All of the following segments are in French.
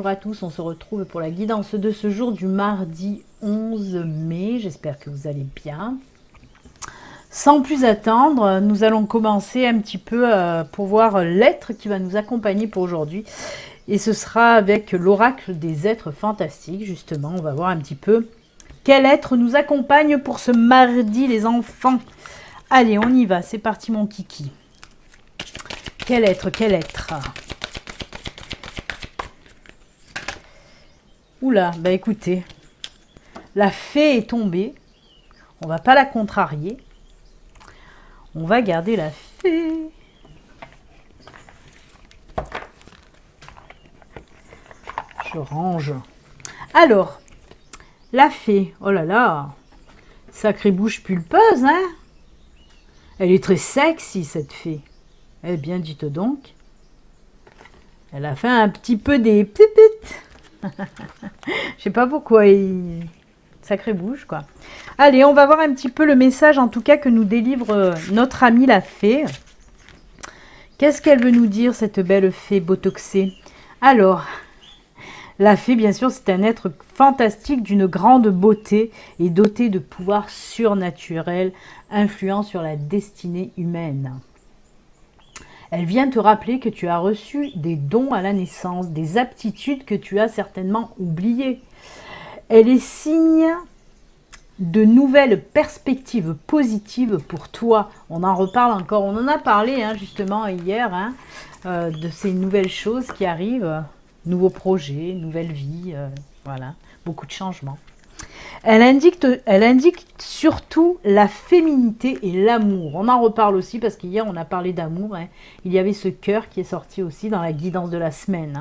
à tous, on se retrouve pour la guidance de ce jour du mardi 11 mai. J'espère que vous allez bien. Sans plus attendre, nous allons commencer un petit peu pour voir l'être qui va nous accompagner pour aujourd'hui. Et ce sera avec l'oracle des êtres fantastiques, justement. On va voir un petit peu quel être nous accompagne pour ce mardi, les enfants. Allez, on y va, c'est parti mon kiki. Quel être, quel être? Oula, bah écoutez, la fée est tombée. On va pas la contrarier. On va garder la fée. Je range. Alors, la fée, oh là là, sacrée bouche pulpeuse, hein? Elle est très sexy, cette fée. Eh bien, dites donc. Elle a fait un petit peu des pipites. Je sais pas pourquoi. Sacrée bouche, quoi. Allez, on va voir un petit peu le message, en tout cas, que nous délivre notre amie la fée. Qu'est-ce qu'elle veut nous dire, cette belle fée botoxée? Alors, la fée, bien sûr, c'est un être fantastique d'une grande beauté et doté de pouvoirs surnaturels influant sur la destinée humaine. Elle vient te rappeler que tu as reçu des dons à la naissance, des aptitudes que tu as certainement oubliées. Elle est signe de nouvelles perspectives positives pour toi. On en reparle encore, on en a parlé justement hier, de ces nouvelles choses qui arrivent, nouveaux projets, nouvelle vie, voilà, beaucoup de changements. Elle indique surtout la féminité et l'amour. On en reparle aussi parce qu'hier on a parlé d'amour. Il y avait ce cœur qui est sorti aussi dans la guidance de la semaine.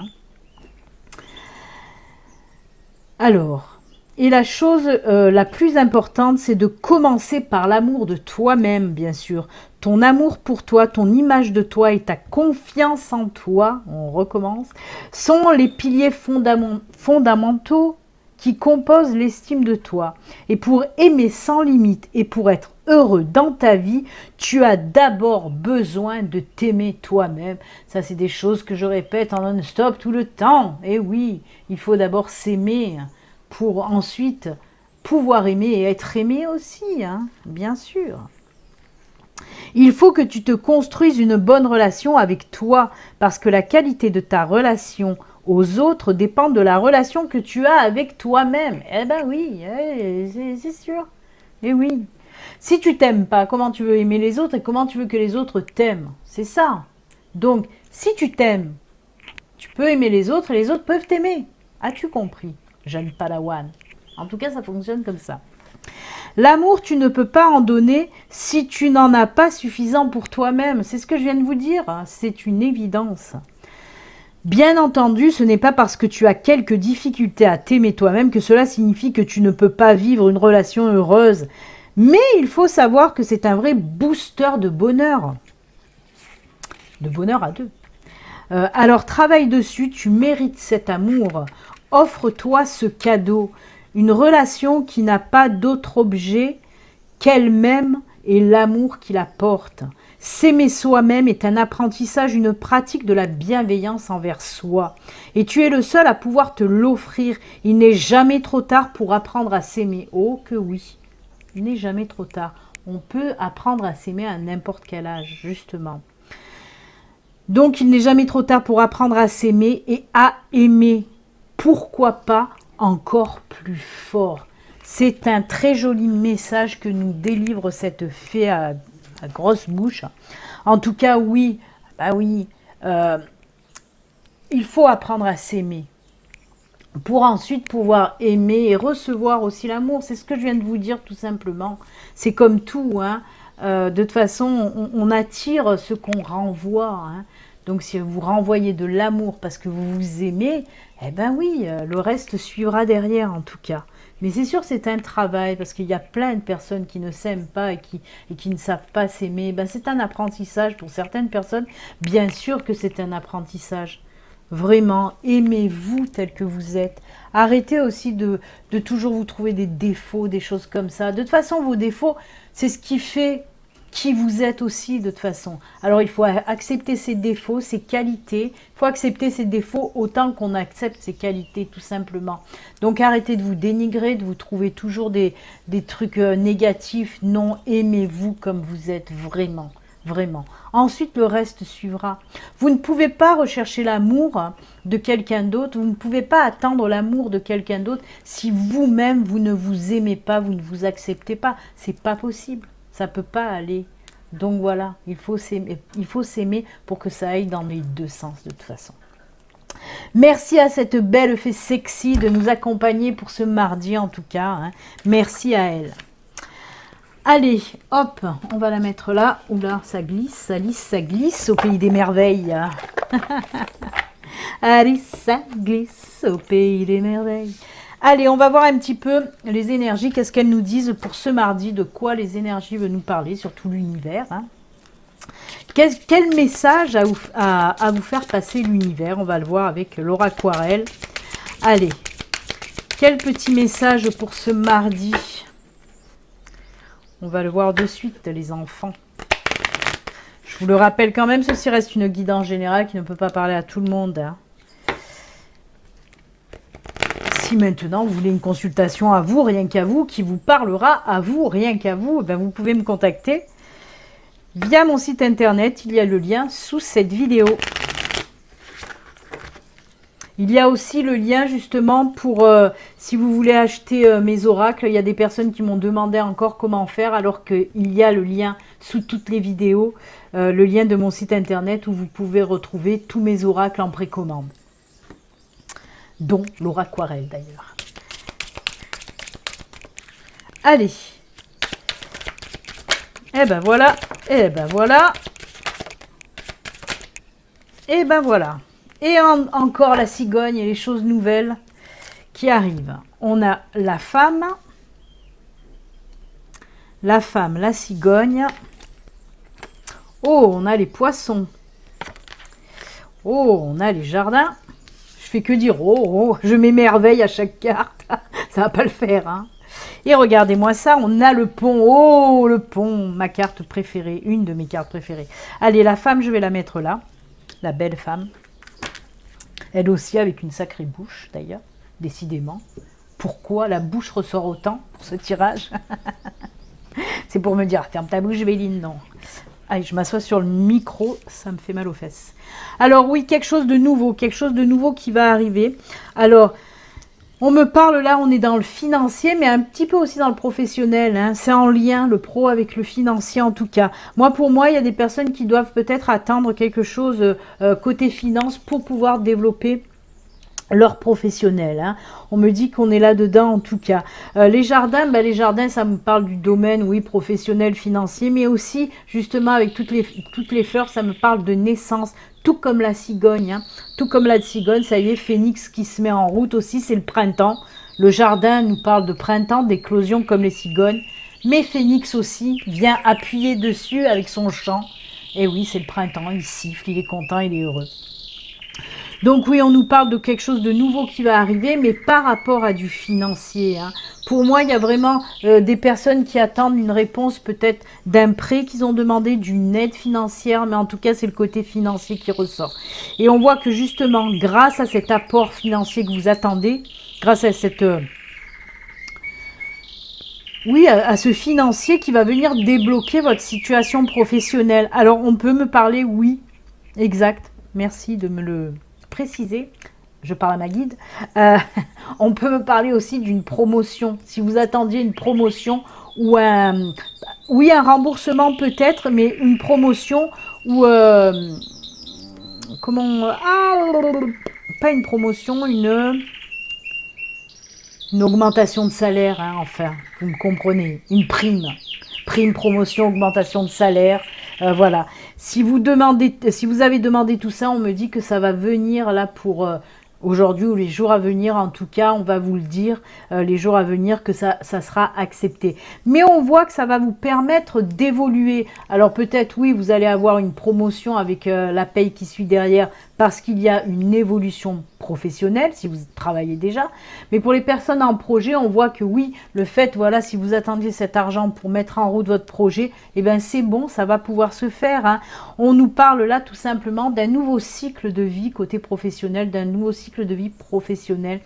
Alors, et la chose la plus importante, c'est de commencer par l'amour de toi-même, bien sûr. Ton amour pour toi, ton image de toi et ta confiance en toi, on recommence, sont les piliers fondamentaux qui composent l'estime de toi. Et pour aimer sans limite et pour être heureux dans ta vie, tu as d'abord besoin de t'aimer toi-même. Ça, c'est des choses que je répète en non-stop tout le temps. Et oui, il faut d'abord s'aimer pour ensuite pouvoir aimer et être aimé aussi, bien sûr. Il faut que tu te construises une bonne relation avec toi parce que la qualité de ta relation aux autres dépend de la relation que tu as avec toi-même. Eh ben oui, c'est sûr. Eh oui. Si tu t'aimes pas, comment tu veux aimer les autres et comment tu veux que les autres t'aiment? C'est ça. Donc, si tu t'aimes, tu peux aimer les autres et les autres peuvent t'aimer. As-tu compris, jeune padawan? En tout cas, ça fonctionne comme ça. L'amour, tu ne peux pas en donner si tu n'en as pas suffisant pour toi-même. C'est ce que je viens de vous dire. C'est une évidence. Bien entendu, ce n'est pas parce que tu as quelques difficultés à t'aimer toi-même que cela signifie que tu ne peux pas vivre une relation heureuse. Mais il faut savoir que c'est un vrai booster de bonheur. De bonheur à deux. Alors travaille dessus, tu mérites cet amour. Offre-toi ce cadeau. Une relation qui n'a pas d'autre objet qu'elle-même et l'amour qui la porte. S'aimer soi-même est un apprentissage, une pratique de la bienveillance envers soi. Et tu es le seul à pouvoir te l'offrir. Il n'est jamais trop tard pour apprendre à s'aimer. Oh que oui, il n'est jamais trop tard. On peut apprendre à s'aimer à n'importe quel âge, justement. Donc il n'est jamais trop tard pour apprendre à s'aimer et à aimer. Pourquoi pas encore plus fort? C'est un très joli message que nous délivre cette fée à grosse bouche. En tout cas, oui, bah oui, il faut apprendre à s'aimer pour ensuite pouvoir aimer et recevoir aussi l'amour. C'est ce que je viens de vous dire tout simplement. C'est comme tout, de toute façon, on attire ce qu'on renvoie. Donc si vous renvoyez de l'amour parce que vous vous aimez, eh ben oui, le reste suivra derrière en tout cas. Mais c'est sûr, c'est un travail parce qu'il y a plein de personnes qui ne s'aiment pas et qui ne savent pas s'aimer. Ben, c'est un apprentissage pour certaines personnes. Bien sûr que c'est un apprentissage. Vraiment, aimez-vous tel que vous êtes. Arrêtez aussi de toujours vous trouver des défauts, des choses comme ça. De toute façon, vos défauts, c'est ce qui fait qui vous êtes aussi de toute façon. Alors il faut accepter ses défauts, ses qualités. Il faut accepter ses défauts autant qu'on accepte ses qualités, tout simplement. Donc arrêtez de vous dénigrer, de vous trouver toujours des trucs négatifs. Non, aimez-vous comme vous êtes vraiment. Vraiment. Ensuite, le reste suivra. Vous ne pouvez pas rechercher l'amour de quelqu'un d'autre. Vous ne pouvez pas attendre l'amour de quelqu'un d'autre si vous-même, vous ne vous aimez pas, vous ne vous acceptez pas. C'est pas possible. Ça peut pas aller. Donc voilà, il faut s'aimer pour que ça aille dans les deux sens de toute façon. Merci à cette belle fée sexy de nous accompagner pour ce mardi en tout cas. Hein. Merci à elle. Allez, hop, on va la mettre là. Oula, ça glisse, ça lisse, ça glisse au pays des merveilles. Allez, ça glisse au pays des merveilles. Allez, on va voir un petit peu les énergies. Qu'est-ce qu'elles nous disent pour ce mardi? De quoi les énergies veulent nous parler, surtout l'univers. Hein. Quel message à vous faire passer l'univers? On va le voir avec Laura Aquarelle. Allez, quel petit message pour ce mardi? On va le voir de suite, les enfants. Je vous le rappelle quand même, ceci reste une guidance générale qui ne peut pas parler à tout le monde. Hein. Si maintenant vous voulez une consultation à vous, rien qu'à vous, qui vous parlera à vous, rien qu'à vous, ben vous pouvez me contacter via mon site internet. Il y a le lien sous cette vidéo. Il y a aussi le lien justement pour, si vous voulez acheter mes oracles, il y a des personnes qui m'ont demandé encore comment faire, alors qu'il y a le lien sous toutes les vidéos, le lien de mon site internet où vous pouvez retrouver tous mes oracles en précommande. Dont Laura Aquarelle d'ailleurs. Allez. Et ben voilà, et ben voilà. Et ben voilà. Et encore la cigogne et les choses nouvelles qui arrivent. On a la femme, la cigogne. Oh, on a les poissons. Oh, on a les jardins. Je fais que dire oh, oh, je m'émerveille à chaque carte. Ça va pas le faire, hein. Et regardez-moi ça, on a le pont. Oh, le pont, ma carte préférée, une de mes cartes préférées. Allez, la femme, je vais la mettre là. La belle femme. Elle aussi avec une sacrée bouche, d'ailleurs, décidément. Pourquoi la bouche ressort autant pour ce tirage? C'est pour me dire, ferme ta bouche, Béline, non. Allez, je m'assois sur le micro, ça me fait mal aux fesses. Alors oui, quelque chose de nouveau qui va arriver. Alors, on me parle là, on est dans le financier, mais un petit peu aussi dans le professionnel. Hein. C'est en lien, le pro avec le financier en tout cas. Pour moi, il y a des personnes qui doivent peut-être attendre quelque chose côté finance pour pouvoir développer leur professionnel. Hein. On me dit qu'on est là-dedans en tout cas. Les jardins, ça me parle du domaine, oui, professionnel, financier, mais aussi justement avec toutes les fleurs, ça me parle de naissance, tout comme la cigogne. Hein. Tout comme la cigogne, ça y est, Phénix qui se met en route aussi, c'est le printemps. Le jardin nous parle de printemps, d'éclosion comme les cigognes, mais Phénix aussi vient appuyer dessus avec son chant. Et oui, c'est le printemps, il siffle, il est content, il est heureux. Donc oui, on nous parle de quelque chose de nouveau qui va arriver, mais par rapport à du financier. Hein. Pour moi, il y a vraiment des personnes qui attendent une réponse peut-être d'un prêt qu'ils ont demandé, d'une aide financière, mais en tout cas, c'est le côté financier qui ressort. Et on voit que justement, grâce à cet apport financier que vous attendez, grâce à cette... oui, à ce financier qui va venir débloquer votre situation professionnelle. Alors, on peut me parler, oui, exact, merci de me le... préciser, je parle à ma guide, on peut me parler aussi d'une promotion, si vous attendiez une promotion ou un remboursement peut-être, mais une promotion ou pas une promotion, une augmentation de salaire, hein, enfin, vous me comprenez, une prime, promotion, augmentation de salaire, voilà. Si vous avez demandé tout ça, on me dit que ça va venir là pour aujourd'hui ou les jours à venir. En tout cas, on va vous le dire, les jours à venir, que ça sera accepté. Mais on voit que ça va vous permettre d'évoluer. Alors peut-être, oui, vous allez avoir une promotion avec la paye qui suit derrière. parce qu'il y a une évolution professionnelle, si vous travaillez déjà. Mais pour les personnes en projet, on voit que oui, le fait, voilà, si vous attendiez cet argent pour mettre en route votre projet, eh bien c'est bon, ça va pouvoir se faire. Hein. On nous parle là tout simplement d'un nouveau cycle de vie côté professionnel, d'un nouveau cycle de vie professionnel.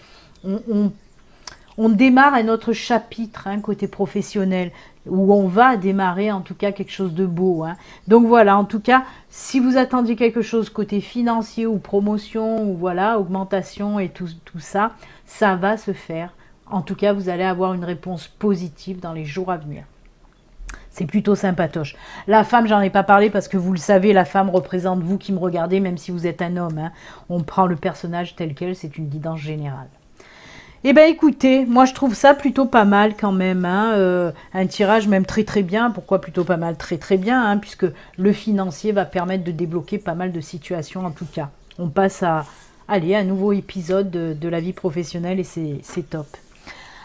On démarre un autre chapitre hein, côté professionnel, où on va démarrer en tout cas quelque chose de beau. Hein. Donc voilà, en tout cas, si vous attendiez quelque chose côté financier ou promotion, ou voilà, augmentation et tout ça, ça va se faire. En tout cas, vous allez avoir une réponse positive dans les jours à venir. C'est plutôt sympatoche. La femme, j'en ai pas parlé parce que vous le savez, la femme représente vous qui me regardez, même si vous êtes un homme. Hein. On prend le personnage tel quel, c'est une guidance générale. Eh bien écoutez, moi je trouve ça plutôt pas mal quand même, hein, un tirage même très très bien, pourquoi plutôt pas mal, très très bien, hein, puisque le financier va permettre de débloquer pas mal de situations en tout cas. On passe à, allez, un nouveau épisode de la vie professionnelle et c'est top.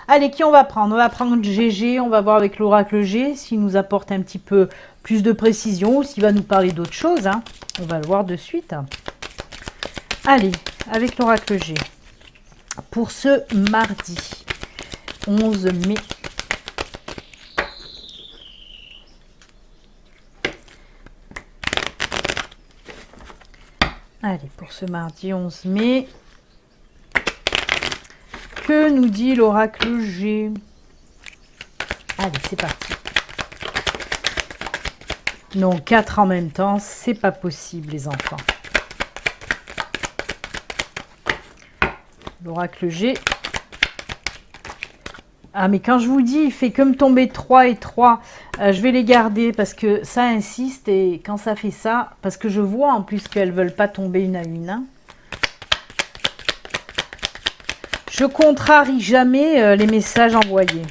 Allez, qui on va prendre? On va prendre GG, on va voir avec l'oracle G s'il nous apporte un petit peu plus de précision ou s'il va nous parler d'autre chose, hein. On va le voir de suite. Allez, avec l'oracle G. Pour ce mardi 11 mai. Allez, pour ce mardi 11 mai. Que nous dit l'oracle G? Allez, c'est parti. Non, 4 en même temps, c'est pas possible les enfants. L'oracle G. Ah, mais quand je vous dis, il fait que me tomber 3 et 3, je vais les garder parce que ça insiste et quand ça fait ça, parce que je vois en plus qu'elles ne veulent pas tomber une à une. Hein. Je contrarie jamais les messages envoyés.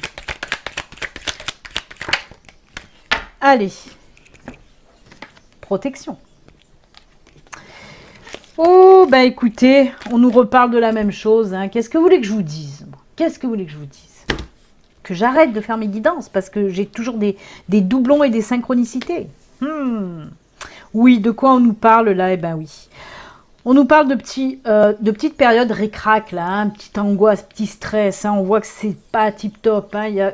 Allez. Protection. Oh, ben écoutez, on nous reparle de la même chose. Hein. Qu'est-ce que vous voulez que je vous dise? Qu'est-ce que vous voulez que je vous dise? Que j'arrête de faire mes guidances parce que j'ai toujours des doublons et des synchronicités. Oui, de quoi on nous parle là? Eh ben oui. On nous parle de petites périodes ric-rac, là, hein, petite angoisse, petit stress. Hein, on voit que c'est pas tip-top. Hein,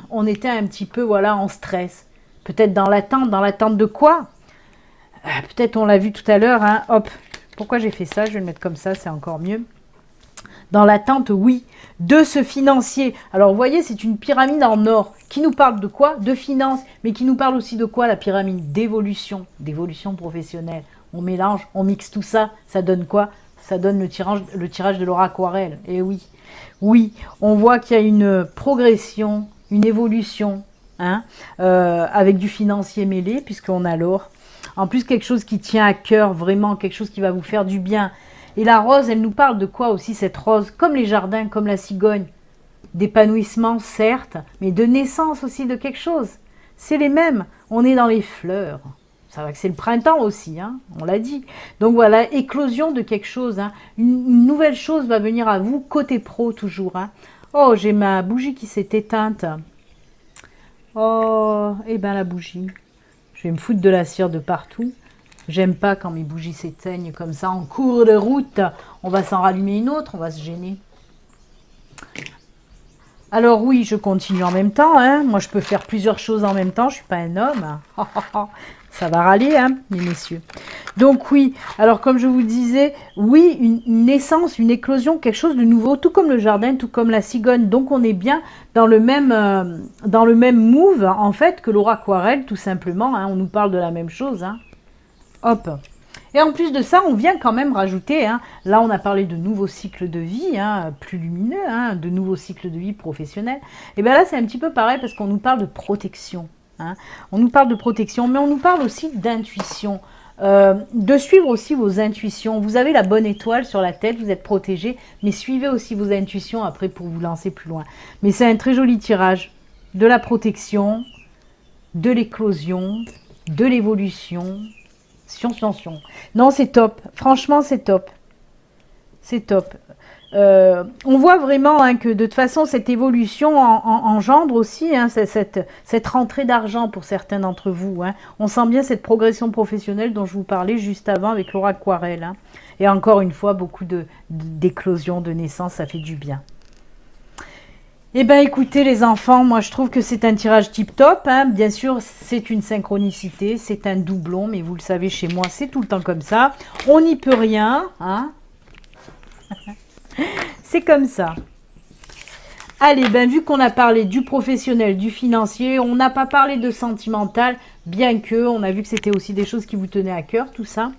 on était un petit peu voilà, en stress. Peut-être dans l'attente de quoi? Peut-être on l'a vu tout à l'heure. Hein, hop. Pourquoi j'ai fait ça? Je vais le mettre comme ça, c'est encore mieux. Dans l'attente, oui, de ce financier. Alors, vous voyez, c'est une pyramide en or qui nous parle de quoi? De finances, mais qui nous parle aussi de quoi? La pyramide d'évolution professionnelle. On mélange, on mixe tout ça, ça donne quoi? Ça donne le tirage de l'aura aquarelle. Et oui, oui, on voit qu'il y a une progression, une évolution, hein, avec du financier mêlé, puisqu'on a l'or. En plus, quelque chose qui tient à cœur, vraiment, quelque chose qui va vous faire du bien. Et la rose, elle nous parle de quoi aussi, cette rose? Comme les jardins, comme la cigogne. D'épanouissement, certes, mais de naissance aussi de quelque chose. C'est les mêmes. On est dans les fleurs. Ça va que c'est le printemps aussi, hein, on l'a dit. Donc voilà, éclosion de quelque chose. Hein. Une nouvelle chose va venir à vous, côté pro toujours. Hein. Oh, j'ai ma bougie qui s'est éteinte. Oh, eh ben la bougie. Je vais me foutre de la cire de partout. J'aime pas quand mes bougies s'éteignent comme ça en cours de route. On va s'en rallumer une autre, on va se gêner. Alors oui, je continue en même temps. Hein. Moi, je peux faire plusieurs choses en même temps. Je suis pas un homme. Ça va râler, hein, mes messieurs. Donc oui, alors comme je vous disais, oui, une naissance, une éclosion, quelque chose de nouveau, tout comme le jardin, tout comme la cigogne. Donc on est bien dans le même move, en fait, que l'aura aquarelle, tout simplement. Hein. On nous parle de la même chose. Hein. Hop. Et en plus de ça, on vient quand même rajouter, hein, là on a parlé de nouveaux cycles de vie, hein, plus lumineux, hein, de nouveaux cycles de vie professionnels. Et bien là c'est un petit peu pareil parce qu'on nous parle de protection. Hein. On nous parle de protection, mais on nous parle aussi d'intuition, de suivre aussi vos intuitions. Vous avez la bonne étoile sur la tête, vous êtes protégé, mais suivez aussi vos intuitions après pour vous lancer plus loin. Mais c'est un très joli tirage, de la protection, de l'éclosion, de l'évolution. Non, c'est top. Franchement, c'est top. C'est top. On voit vraiment hein, que de toute façon, cette évolution engendre aussi hein, cette rentrée d'argent pour certains d'entre vous. Hein. On sent bien cette progression professionnelle dont je vous parlais juste avant avec Laura Aquarelle. Hein. Et encore une fois, beaucoup d'éclosions, de naissances, ça fait du bien. Eh bien, écoutez les enfants, moi je trouve que c'est un tirage tip-top. Hein. Bien sûr, c'est une synchronicité, c'est un doublon, mais vous le savez, chez moi, c'est tout le temps comme ça. On n'y peut rien. Hein. C'est comme ça. Allez, ben vu qu'on a parlé du professionnel, du financier, on n'a pas parlé de sentimental, bien que on a vu que c'était aussi des choses qui vous tenaient à cœur, tout ça.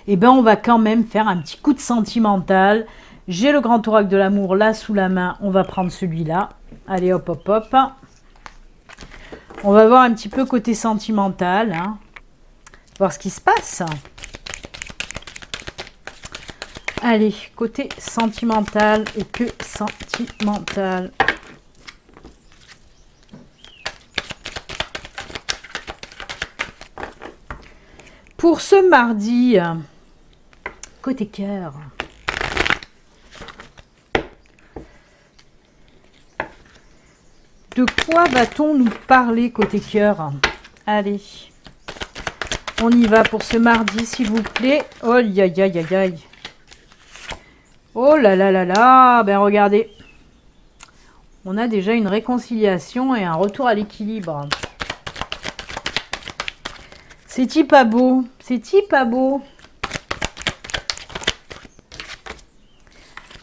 Eh ben, on va quand même faire un petit coup de sentimental. J'ai le grand oracle de l'amour là sous la main. On va prendre celui-là. Allez, hop, hop, hop. On va voir un petit peu côté sentimental. Hein. Voir ce qui se passe. Allez, côté sentimental et que sentimental. Pour ce mardi, côté cœur. De quoi va-t-on nous parler côté cœur? Allez, on y va pour ce mardi, s'il vous plaît. Oh, aïe, aïe, aïe, aïe. Oh là là là là. Ben, regardez. On a déjà une réconciliation et un retour à l'équilibre. C'est-il pas beau? C'est-il pas beau?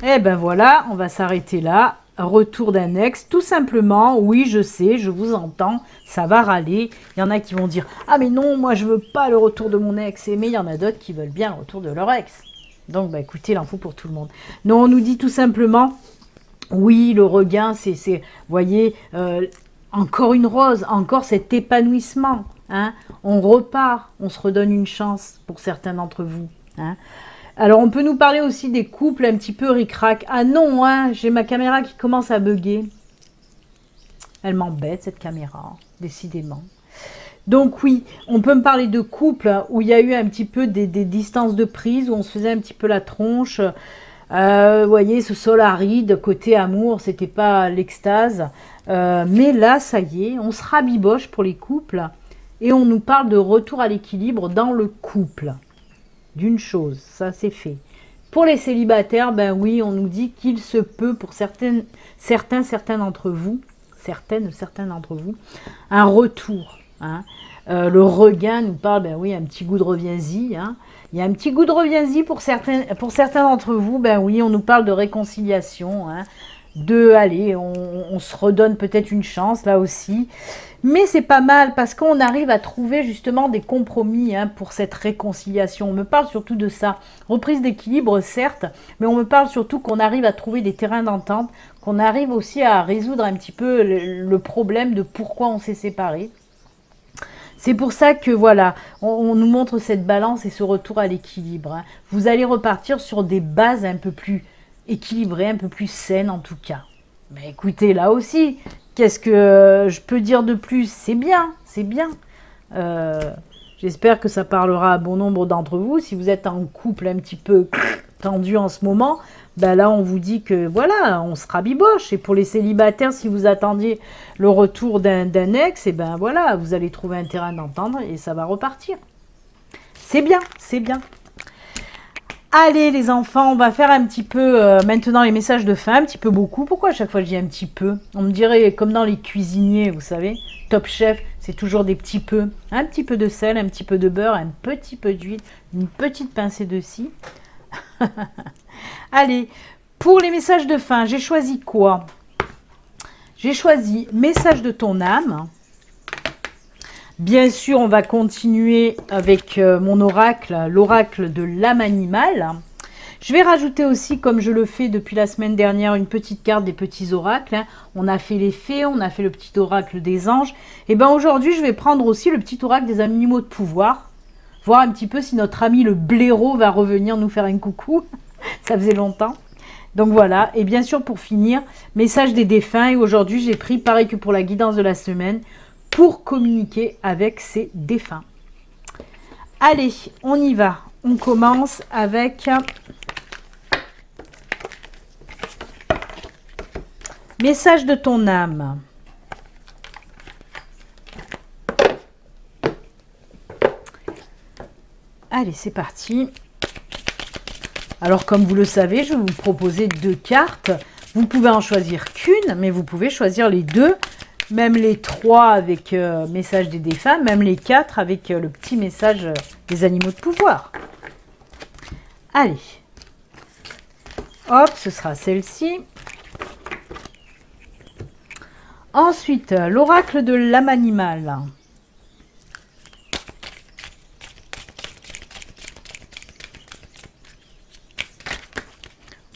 Eh ben voilà, on va s'arrêter là. Retour d'un ex, tout simplement. Oui, je sais, je vous entends, ça va râler. Il y en a qui vont dire « Ah mais non, moi je veux pas le retour de mon ex. » Mais il y en a d'autres qui veulent bien le retour de leur ex. Donc, bah, écoutez, il en faut pour tout le monde. Non, on nous dit tout simplement « Oui, le regain, c'est vous voyez, encore une rose, encore cet épanouissement. Hein, on repart, on se redonne une chance pour certains d'entre vous. Hein. » Alors, on peut nous parler aussi des couples un petit peu ric-rac. Ah non, hein, j'ai ma caméra qui commence à bugger. Elle m'embête, cette caméra, décidément. Donc oui, on peut me parler de couples où il y a eu un petit peu des distances de prise, où on se faisait un petit peu la tronche. Vous voyez, ce sol aride, côté amour, c'était pas l'extase. Mais là, ça y est, on se rabiboche pour les couples. Et on nous parle de retour à l'équilibre dans le couple. D'une chose, ça c'est fait. Pour les célibataires, ben oui, on nous dit qu'il se peut pour certains d'entre vous, certains d'entre vous, un retour. Hein. Le regain nous parle, ben oui, un petit goût de reviens-y. Hein. Il y a un petit goût de reviens-y pour certains d'entre vous, ben oui, on nous parle de réconciliation, hein, allez, on se redonne peut-être une chance là aussi. Mais c'est pas mal parce qu'on arrive à trouver justement des compromis hein, pour cette réconciliation. On me parle surtout de ça. Reprise d'équilibre, certes, mais on me parle surtout qu'on arrive à trouver des terrains d'entente, qu'on arrive aussi à résoudre un petit peu le problème de pourquoi on s'est séparés. C'est pour ça que voilà, on nous montre cette balance et ce retour à l'équilibre. Hein. Vous allez repartir sur des bases un peu plus équilibrées, un peu plus saines en tout cas. Mais écoutez, là aussi, qu'est-ce que je peux dire de plus? C'est bien, c'est bien. J'espère que ça parlera à bon nombre d'entre vous. Si vous êtes en couple un petit peu tendu en ce moment, ben là on vous dit que voilà, on se rabiboche. Et pour les célibataires, si vous attendiez le retour d'un ex, et ben voilà, vous allez trouver un terrain d'entendre et ça va repartir. C'est bien, c'est bien. Allez les enfants, on va faire un petit peu maintenant les messages de fin, un petit peu beaucoup. Pourquoi à chaque fois je dis un petit peu? On me dirait comme dans les cuisiniers, vous savez, Top Chef, c'est toujours des petits peu. Un petit peu de sel, un petit peu de beurre, un petit peu d'huile, une petite pincée de scie. Allez, pour les messages de fin, j'ai choisi quoi? J'ai choisi message de ton âme. Bien sûr, on va continuer avec mon oracle, l'oracle de l'âme animale. Je vais rajouter aussi, comme je le fais depuis la semaine dernière, une petite carte des petits oracles. On a fait les fées, on a fait le petit oracle des anges. Et bien aujourd'hui, je vais prendre aussi le petit oracle des animaux de pouvoir. Voir un petit peu si notre ami le blaireau va revenir nous faire un coucou. Ça faisait longtemps. Donc voilà, et bien sûr pour finir, message des défunts. Et aujourd'hui, j'ai pris, pareil que pour la guidance de la semaine, pour communiquer avec ces défunts. Allez, on y va. On commence avec Message de ton âme. Allez, c'est parti. Alors, comme vous le savez, je vais vous proposer 2 cartes. Vous pouvez en choisir qu'une, mais vous pouvez choisir les 2, même les 3 avec message des défunts, même les 4 avec le petit message des animaux de pouvoir. Allez. Hop, ce sera celle-ci. Ensuite, l'oracle de l'âme animale.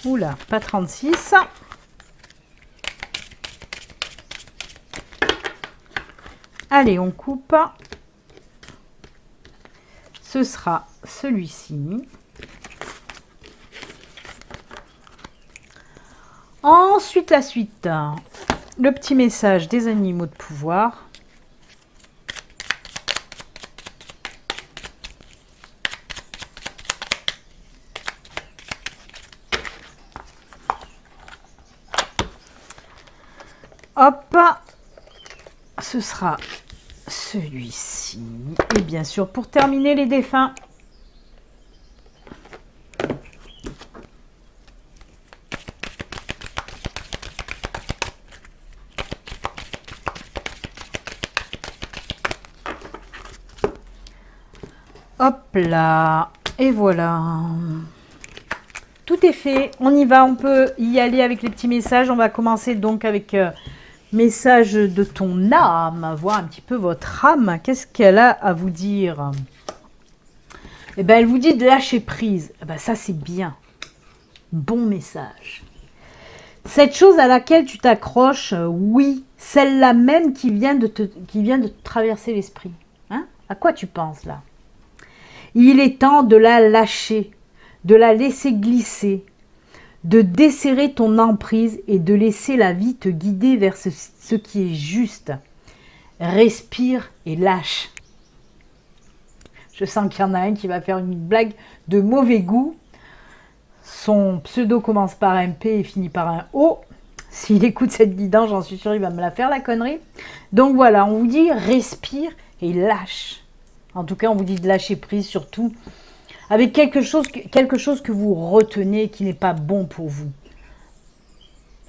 Oula, pas 36. Allez, on coupe. Ce sera celui-ci. Ensuite, la suite. Le petit message des animaux de pouvoir. Hop, ce sera celui-ci. Et bien sûr, pour terminer, les défunts. Hop là, et voilà. Tout est fait, on y va, on peut y aller avec les petits messages. On va commencer donc avec message de ton âme, voir un petit peu votre âme. Qu'est-ce qu'elle a à vous dire? Eh bien, elle vous dit de lâcher prise. Eh bien, ça, c'est bien. Bon message. Cette chose à laquelle tu t'accroches, oui, celle-là même qui vient de te traverser l'esprit. Hein? À quoi tu penses là? Il est temps de la lâcher, de la laisser glisser, de desserrer ton emprise et de laisser la vie te guider vers ce qui est juste. Respire et lâche. Je sens qu'il y en a un qui va faire une blague de mauvais goût. Son pseudo commence par un P et finit par un O. S'il écoute cette guidance, j'en suis sûre, il va me la faire, la connerie. Donc voilà, on vous dit respire et lâche. En tout cas, on vous dit de lâcher prise, surtout avec quelque chose que vous retenez qui n'est pas bon pour vous.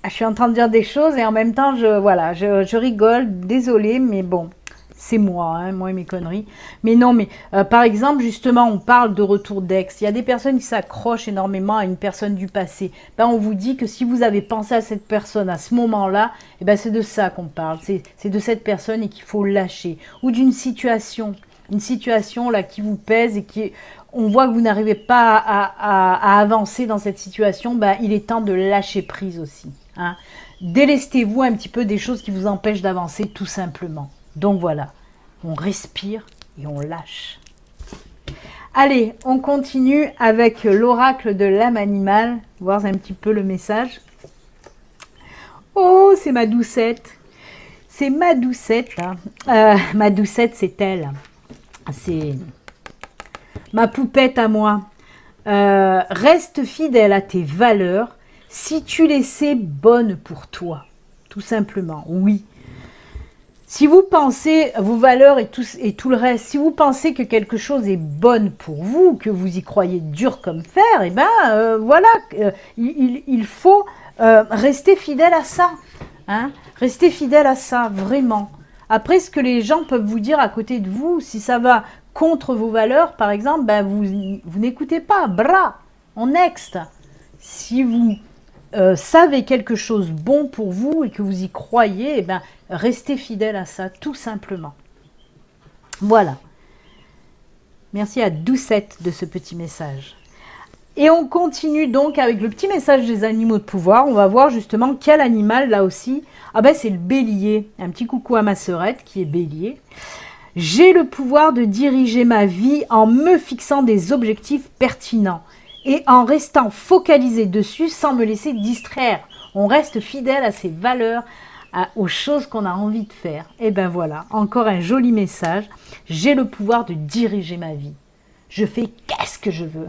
Je suis en train de dire des choses et en même temps, je rigole, désolée, mais bon, c'est moi, hein, moi et mes conneries. Mais non, mais par exemple, justement, on parle de retour d'ex. Il y a des personnes qui s'accrochent énormément à une personne du passé. Ben, on vous dit que si vous avez pensé à cette personne à ce moment-là, eh ben, c'est de ça qu'on parle. C'est de cette personne et qu'il faut lâcher. Ou d'une situation. Une situation là qui vous pèse et qui, on voit que vous n'arrivez pas à avancer dans cette situation, ben, il est temps de lâcher prise aussi. Hein. Délestez-vous un petit peu des choses qui vous empêchent d'avancer tout simplement. Donc voilà, on respire et on lâche. Allez, on continue avec l'oracle de l'âme animale, voir un petit peu le message. Oh, c'est ma doucette. C'est ma doucette. Hein. Ma doucette, c'est elle. C'est ma poupette à moi. Reste fidèle à tes valeurs si tu les sais bonnes pour toi. Tout simplement, oui. Si vous pensez, vos valeurs et tout le reste, si vous pensez que quelque chose est bonne pour vous, que vous y croyez dur comme fer, et ben voilà, il faut rester fidèle à ça. Hein, rester fidèle à ça, vraiment. Après, ce que les gens peuvent vous dire à côté de vous, si ça va contre vos valeurs, par exemple, ben vous n'écoutez pas, bras, on next. Si vous savez quelque chose bon pour vous et que vous y croyez, eh ben, restez fidèle à ça, tout simplement. Voilà. Merci à Doucette de ce petit message. Et on continue donc avec le petit message des animaux de pouvoir. On va voir justement quel animal, là aussi. Ah ben c'est le bélier. Un petit coucou à ma sœurette qui est bélier. J'ai le pouvoir de diriger ma vie en me fixant des objectifs pertinents et en restant focalisé dessus sans me laisser distraire. On reste fidèle à ses valeurs, aux choses qu'on a envie de faire. Et ben voilà, encore un joli message. J'ai le pouvoir de diriger ma vie. Je fais qu'est-ce que je veux.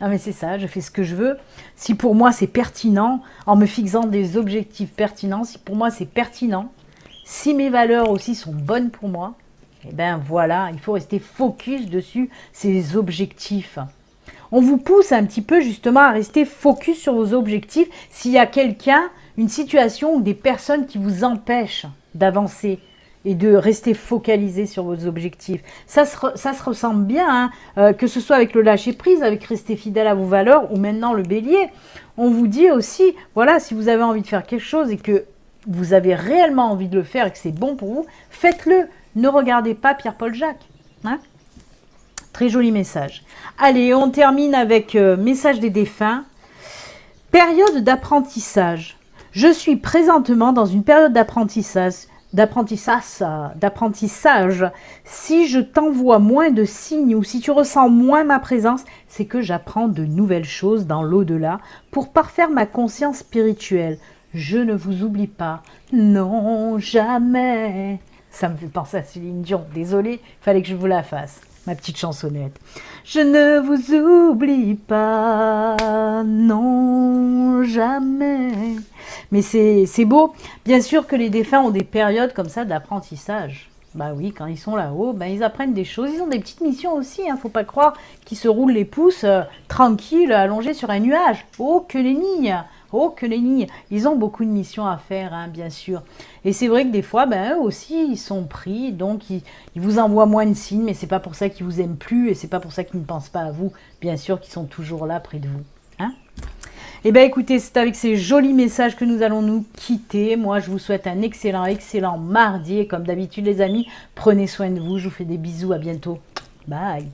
Non mais c'est ça, je fais ce que je veux. Si pour moi c'est pertinent, en me fixant des objectifs pertinents, si pour moi c'est pertinent, si mes valeurs aussi sont bonnes pour moi, eh ben voilà, il faut rester focus dessus, ces objectifs. On vous pousse un petit peu justement à rester focus sur vos objectifs s'il y a quelqu'un, une situation ou des personnes qui vous empêchent d'avancer et de rester focalisé sur vos objectifs. Ça se ressemble bien, hein, que ce soit avec le lâcher-prise, avec rester fidèle à vos valeurs ou maintenant le bélier. On vous dit aussi, voilà, si vous avez envie de faire quelque chose et que vous avez réellement envie de le faire et que c'est bon pour vous, faites-le. Ne regardez pas Pierre-Paul Jacques. Hein. Très joli message. Allez, on termine avec message des défunts. Période d'apprentissage. Je suis présentement dans une période d'apprentissage. Si je t'envoie moins de signes ou si tu ressens moins ma présence, c'est que j'apprends de nouvelles choses dans l'au-delà pour parfaire ma conscience spirituelle. Je ne vous oublie pas. Non, jamais. Ça me fait penser à Céline Dion. Désolée, il fallait que je vous la fasse. Ma petite chansonnette. Je ne vous oublie pas, non, jamais. Mais c'est beau. Bien sûr que les défunts ont des périodes comme ça d'apprentissage. Bah oui, quand ils sont là-haut, ben ils apprennent des choses. Ils ont des petites missions aussi, hein. Faut pas croire qu'ils se roulent les pouces tranquilles, allongés sur un nuage. Oh, que les nids! Oh, que les nids! Ils ont beaucoup de missions à faire, hein, bien sûr. Et c'est vrai que des fois, ben, eux aussi, ils sont pris, donc ils vous envoient moins de signes, mais c'est pas pour ça qu'ils vous aiment plus, et c'est pas pour ça qu'ils ne pensent pas à vous. Bien sûr qu'ils sont toujours là, près de vous. Hein? Eh bien, écoutez, c'est avec ces jolis messages que nous allons nous quitter. Moi, je vous souhaite un excellent mardi. Et comme d'habitude, les amis, prenez soin de vous. Je vous fais des bisous. À bientôt. Bye.